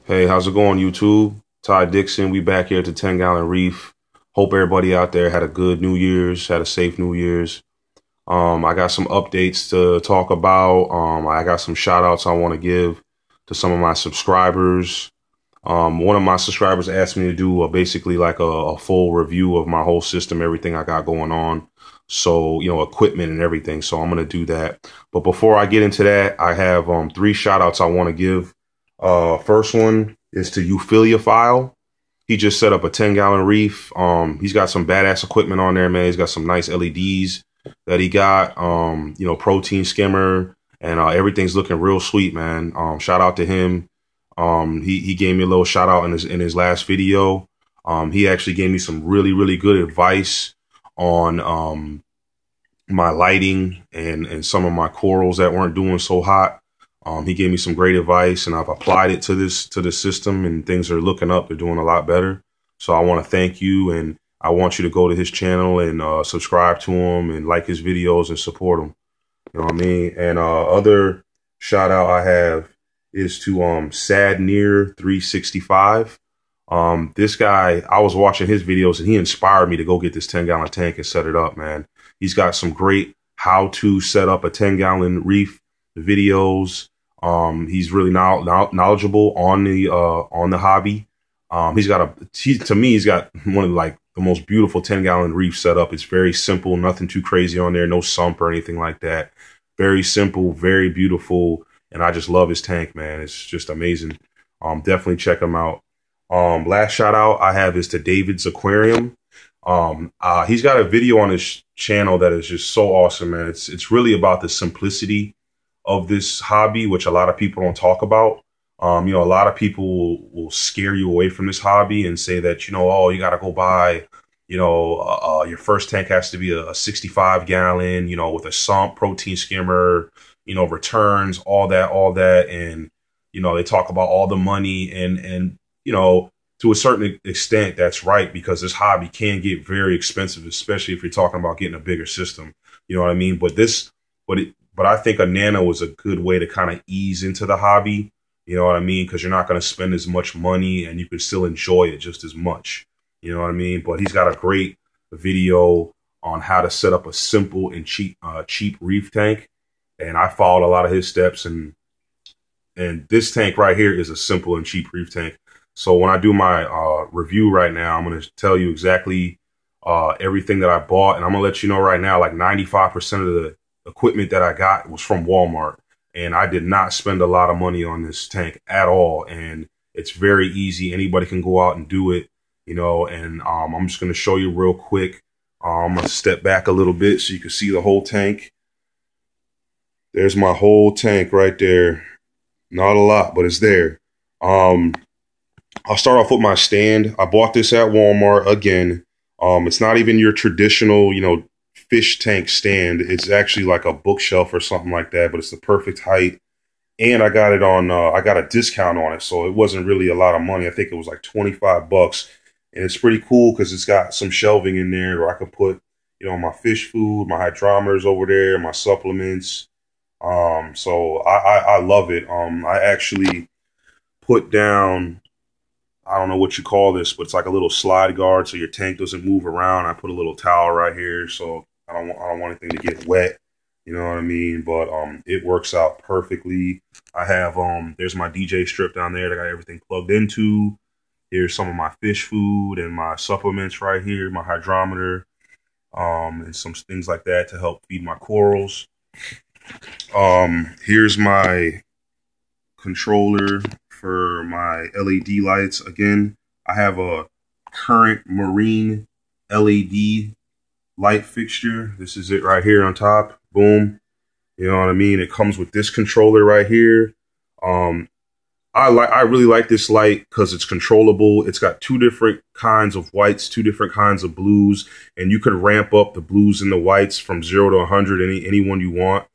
Hey, how's it going, YouTube? Ty Dixon, we back here at the 10-gallon reef. Hope everybody out there had a good New Year's, had a safe New Year's. I got some updates to talk about. I got some shout outs I want to give to some of my subscribers. One of my subscribers asked me to do basically like a full review of my whole system, everything I got going on. So, equipment and everything. So I'm going to do that. But before I get into that, I have three shout outs I want to give. First one is to Euphiliophile. He just set up a 10-gallon reef. He's got some badass equipment on there, man. He's got some nice LEDs that he got, protein skimmer, and everything's looking real sweet, man. Shout out to him. He gave me a little shout out in his last video. He actually gave me some really good advice on my lighting and some of my corals that weren't doing so hot. He gave me some great advice, and I've applied it to this system, and things are looking up. They're doing a lot better. So I want to thank you, and I want you to go to his channel and subscribe to him and like his videos and support him. You know what I mean? And other shout out I have is to Sadnear 365. This guy, I was watching his videos, and he inspired me to go get this 10-gallon tank and set it up, man. He's got some great how to set up a 10-gallon reef videos. He's really knowledgeable on the hobby. He's got he's got one of the most beautiful 10-gallon reef setup. It's very simple, nothing too crazy on there, no sump or anything like that. Very simple, very beautiful, and I just love his tank, man. It's just amazing. Definitely check him out. Last shout out I have is to David's Aquarium. He's got a video on his channel that is just so awesome, man. It's really about the simplicity of this hobby, which a lot of people don't talk about. A lot of people will scare you away from this hobby and say that, oh, you got to go buy, your first tank has to be a 65-gallon, with a sump, protein skimmer, returns, all that. And, they talk about all the money and, to a certain extent, that's right, because this hobby can get very expensive, especially if you're talking about getting a bigger system. You know what I mean? But I think a nano is a good way to kind of ease into the hobby. You know what I mean? Because you're not going to spend as much money and you can still enjoy it just as much. You know what I mean? But he's got a great video on how to set up a simple and cheap reef tank. And I followed a lot of his steps, and this tank right here is a simple and cheap reef tank. So when I do my review right now, I'm going to tell you exactly everything that I bought. And I'm going to let you know right now, like 95% of the equipment that I got was from Walmart, and I did not spend a lot of money on this tank at all. And it's very easy. Anybody can go out and do it, and I'm just going to show you real quick. I'm going to step back a little bit so you can see the whole tank. There's my whole tank right there. Not a lot, but it's there. I'll start off with my stand. I bought this at Walmart again. It's not even your traditional, fish tank stand. It's actually like a bookshelf or something like that, but it's the perfect height. And I got it on, I got a discount on it. So it wasn't really a lot of money. I think it was like 25 bucks. And it's pretty cool because it's got some shelving in there where I could put, my fish food, my hydrometers over there, my supplements. So I love it. I actually put down, I don't know what you call this, but it's like a little slide guard so your tank doesn't move around. I put a little towel right here so I don't want anything to get wet. You know what I mean? But it works out perfectly. I have there's my DJ strip down there that I got everything plugged into. Here's some of my fish food and my supplements right here, my hydrometer, and some things like that to help feed my corals. Here's my controller for my LED lights. Again, I have a current marine LED light fixture. This is it right here on top. Boom. You know what I mean? It comes with this controller right here. I really like this light because it's controllable. It's got two different kinds of whites, two different kinds of blues, and you can ramp up the blues and the whites from 0 to 100, any one you want.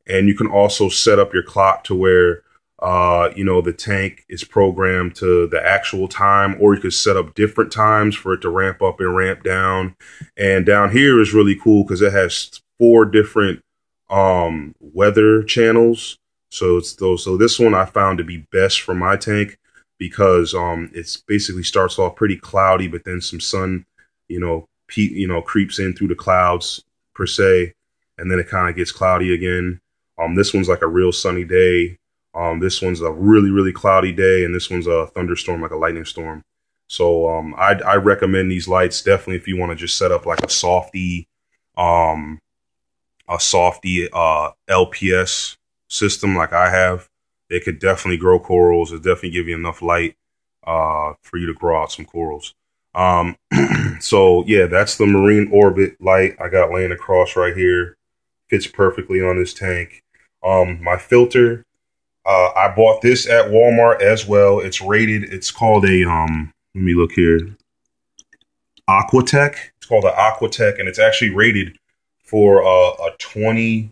And you can also set up your clock to where the tank is programmed to the actual time, or you could set up different times for it to ramp up and ramp down. And down here is really cool because it has 4 different weather channels. So this one I found to be best for my tank. because it's basically starts off pretty cloudy, but then some sun, creeps in through the clouds per se, and then it kind of gets cloudy again. This one's like a real sunny day. This one's a really, really cloudy day, and this one's a thunderstorm, like a lightning storm. So I recommend these lights definitely if you want to just set up like a softy LPS system like I have. It could definitely grow corals. It definitely give you enough light for you to grow out some corals. So yeah, that's the Marine Orbit light I got laying across right here. Fits perfectly on this tank. My filter, I bought this at Walmart as well. It's rated. It's called a let me look here. Aquatech. It's called an Aquatech, and it's actually rated for a 20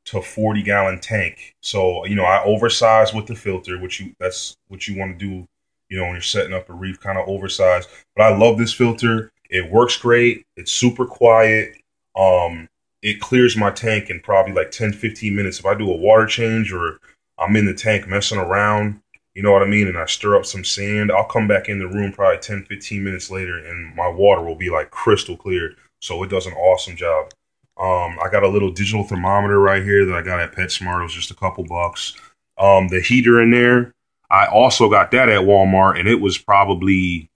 to 40 gallon tank. So, I oversize with the filter, that's what you want to do, when you're setting up a reef, kind of oversized. But I love this filter. It works great. It's super quiet. It clears my tank in probably like 10, 15 minutes. If I do a water change or I'm in the tank messing around, you know what I mean, and I stir up some sand, I'll come back in the room probably 10, 15 minutes later and my water will be like crystal clear. So it does an awesome job. I got a little digital thermometer right here that I got at PetSmart. It was just a couple bucks. The heater in there, I also got that at Walmart, and it was probably,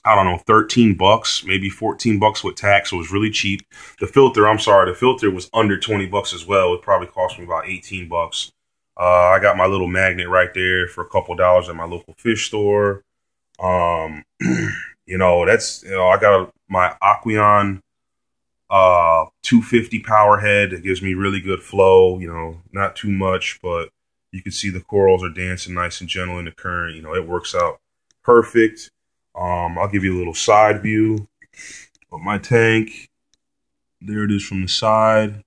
I don't know, 13 bucks, maybe 14 bucks with tax. So it was really cheap. The filter was under 20 bucks as well. It probably cost me about 18 bucks. I got my little magnet right there for a couple dollars at my local fish store. I got my Aqueon 250 power head. It gives me really good flow, not too much, but you can see the corals are dancing nice and gentle in the current. It works out perfect. I'll give you a little side view of my tank. There it is from the side.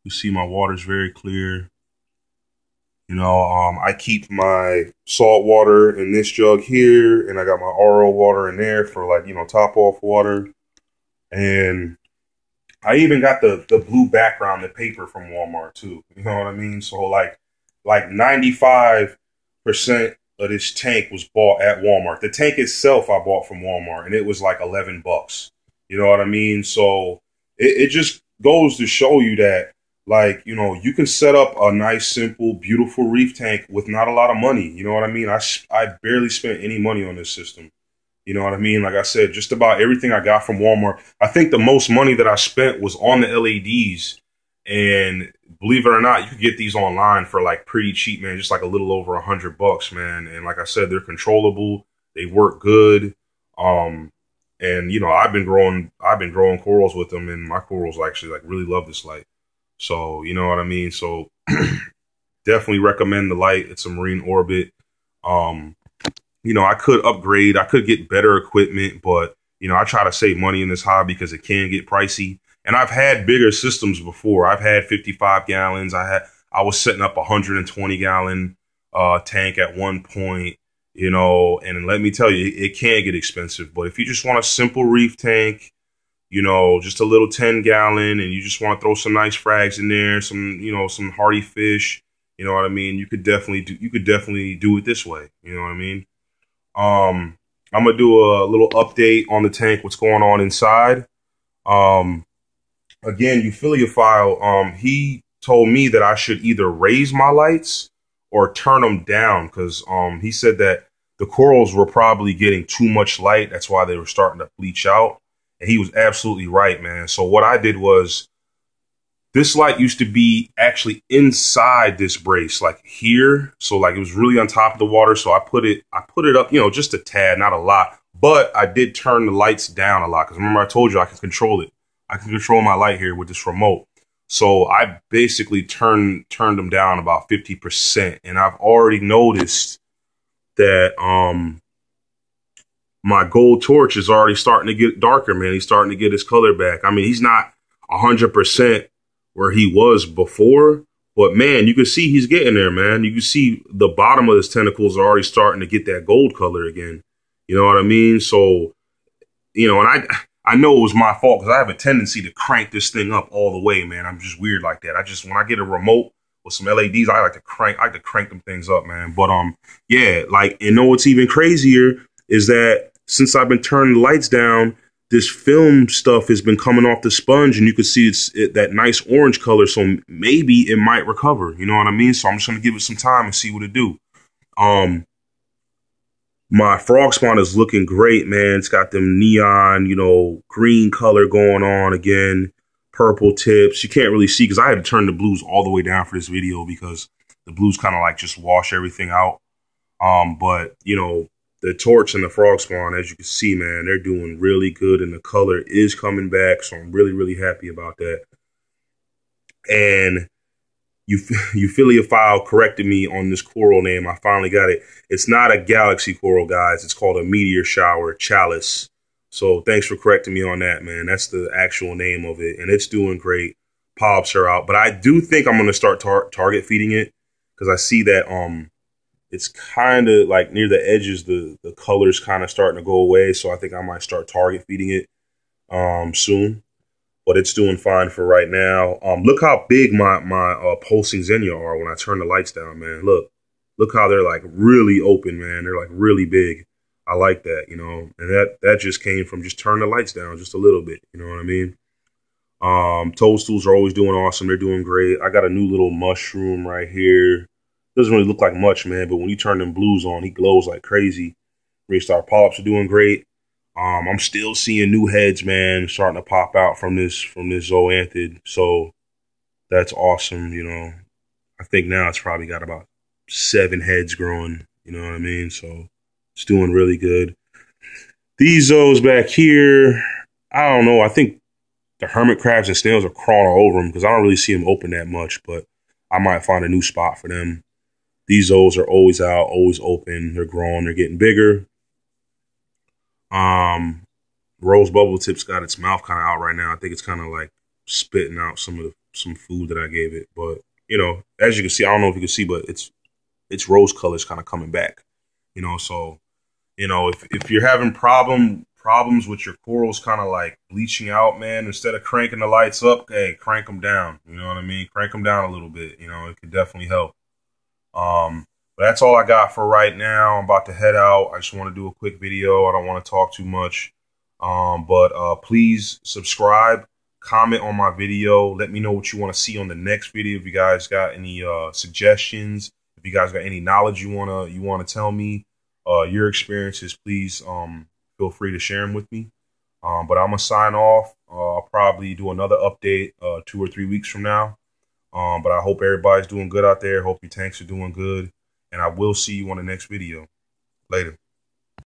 You see my water's very clear. I keep my salt water in this jug here, and I got my RO water in there for top off water. And I even got the blue background, the paper from Walmart too. You know what I mean? So like 95% of this tank was bought at Walmart. The tank itself I bought from Walmart, and it was like 11 bucks. You know what I mean? So it just goes to show you that, you can set up a nice, simple, beautiful reef tank with not a lot of money. You know what I mean? I barely spent any money on this system. You know what I mean? Like I said, just about everything I got from Walmart. I think the most money that I spent was on the LEDs. And believe it or not, you can get these online for pretty cheap, man. Just like a little over $100, man. And like I said, they're controllable. They work good. And I've been growing corals with them, and my corals actually really love this light. So, you know what I mean? So definitely recommend the light. It's a Marine Orbit. I could upgrade. I could get better equipment, but, I try to save money in this hobby because it can get pricey. And I've had bigger systems before. I've had 55 gallons. I was setting up a 120 gallon tank at one point, and let me tell you, it can get expensive. But if you just want a simple reef tank, just a little 10 gallon, and you just want to throw some nice frags in there, some hardy fish, you know what I mean? You could definitely do it this way. You know what I mean? I'm going to do a little update on the tank, what's going on inside. Again, Euphiliophile, he told me that I should either raise my lights or turn them down, because he said that the corals were probably getting too much light. That's why they were starting to bleach out. And he was absolutely right, man. So what I did was, this light used to be actually inside this brace, like here. So it was really on top of the water. So I put it up, just a tad, not a lot. But I did turn the lights down a lot, because remember I told you I can control it. I can control my light here with this remote. So I basically turned them down about 50%. And I've already noticed that my gold torch is already starting to get darker, man. He's starting to get his color back. I mean, he's not 100% where he was before, but man, you can see he's getting there, man. You can see the bottom of his tentacles are already starting to get that gold color again. You know what I mean? So, and I know it was my fault, because I have a tendency to crank this thing up all the way, man. I'm just weird like that. When I get a remote with some LEDs. I like to crank them things up, man. But yeah, like, and know what's even crazier is that since I've been turning the lights down, this film stuff has been coming off the sponge, and you can see that nice orange color. So maybe it might recover. You know what I mean? So I'm just gonna give it some time and see what it do. My frog spawn is looking great, man. It's got them neon, you know, green color going on again, purple tips. You can't really see because I had to turn the blues all the way down for this video because the blues kind of like just wash everything out. But, you know, the torch and the frog spawn, as you can see, man, they're doing really good, and the color is coming back. So I'm really, really happy about that. And Euphiliophile corrected me on this coral name. I finally got it. It's not a galaxy coral, guys. It's called a meteor shower chalice. So thanks for correcting me on that, man. That's the actual name of it, and it's doing great. Polyps are out, but I do think I'm going to start target feeding it because I see that it's kind of like near the edges, the color's kind of starting to go away. So I think I might start target feeding it soon. But it's doing fine for right now. Look how big my pulsing Xenia are when I turn the lights down, man. Look how they're like really open, man. They're like really big. I like that, you know. And that just came from just turning the lights down just a little bit. You know what I mean? Toadstools are always doing awesome. They're doing great. I got a new little mushroom right here. Doesn't really look like much, man. But when you turn them blues on, he glows like crazy. Restart polyps are doing great. I'm still seeing new heads, man, starting to pop out from this zoanthid. So that's awesome, you know. I think now it's probably got about 7 heads growing, you know what I mean? So it's doing really good. These zoos back here, I don't know. I think the hermit crabs and snails are crawling all over them because I don't really see them open that much, but I might find a new spot for them. These zoos are always out, always open. They're growing, they're getting bigger. Rose Bubble Tip's got its mouth kind of out right now. I think it's kind of like spitting out some food that I gave it. But, you know, as you can see, I don't know if you can see, but its rose color is kind of coming back. You know, so, you know, if you're having problems with your corals kind of like bleaching out, man, instead of cranking the lights up, hey, crank them down. You know what I mean? Crank them down a little bit. You know, it could definitely help. But that's all I got for right now. I'm about to head out. I just want to do a quick video. I don't want to talk too much. But please subscribe, comment on my video. Let me know what you want to see on the next video. If you guys got any suggestions, if you guys got any knowledge you wanna tell me, your experiences, please feel free to share them with me. But I'm gonna sign off. I'll probably do another update 2 or 3 weeks from now. But I hope everybody's doing good out there. Hope your tanks are doing good. And I will see you on the next video. Later.